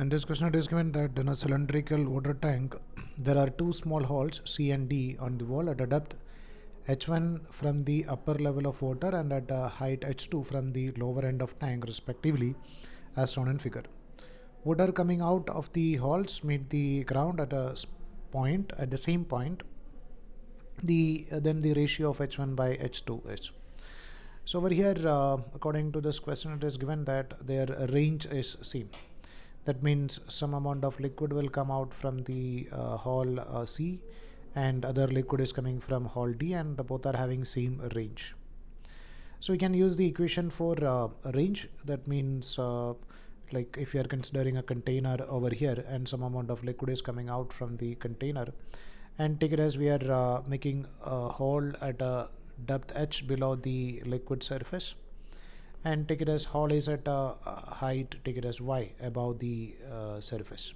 In this question, it is given that in a cylindrical water tank, there are two small holes C and D on the wall at a depth h1 from the upper level of water and at a height h2 from the lower end of tank respectively, as shown in figure. Water coming out of the holes meet the ground at a point at the same point. Then the ratio of h1 by h2 is. So over here, according to this question, it is given that their range is same. That means some amount of liquid will come out from the hole C, and other liquid is coming from hole D, and both are having same range. So we can use the equation for range. That means like if you are considering a container over here and some amount of liquid is coming out from the container, and take it as we are making a hole at a depth h below the liquid surface, and take it as hole is at a height, take it as y above the surface.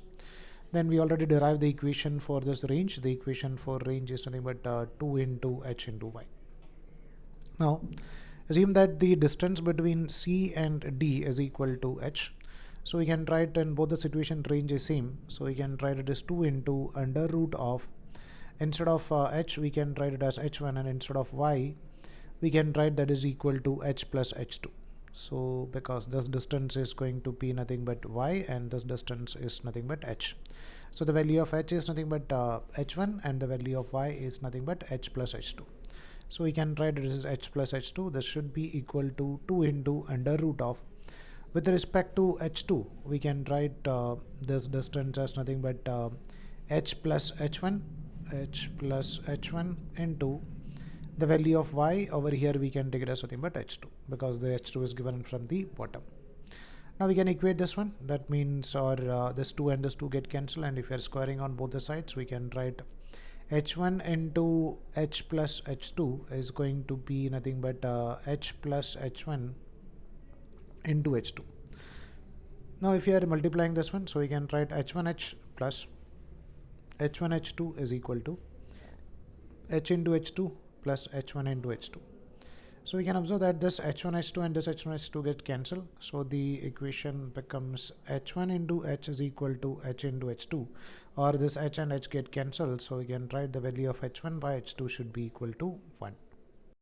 Then we already derived the equation for this range. The equation for range is nothing but 2 into h into y. Now assume that the distance between C and D is equal to h. So we can write in both the situation range is same. So we can write it as 2 into under root of, instead of h we can write it as h1, and instead of y we can write that is equal to h plus h2. So because this distance is going to be nothing but y and this distance is nothing but h. So the value of h is nothing but h1, and the value of y is nothing but h plus h2. So we can write this as h plus h2. This should be equal to 2 into under root of, with respect to h2 we can write this distance as nothing but h plus h1 into the value of y. Over here we can take it as nothing but h2 because the h2 is given from the bottom. Now we can equate this one. That means this 2 and this 2 get cancelled, and if we are squaring on both the sides, we can write h1 into h plus h2 is going to be nothing but h plus h1 into h2. Now if you are multiplying this one, so we can write h1h plus h1h2 is equal to h into h2 plus h1 into h2. So we can observe that this h1h2 and this h1h2 get cancelled. So the equation becomes h1 into h is equal to h into h2, or this h and h get cancelled. So we can write the value of h1 by h2 should be equal to 1.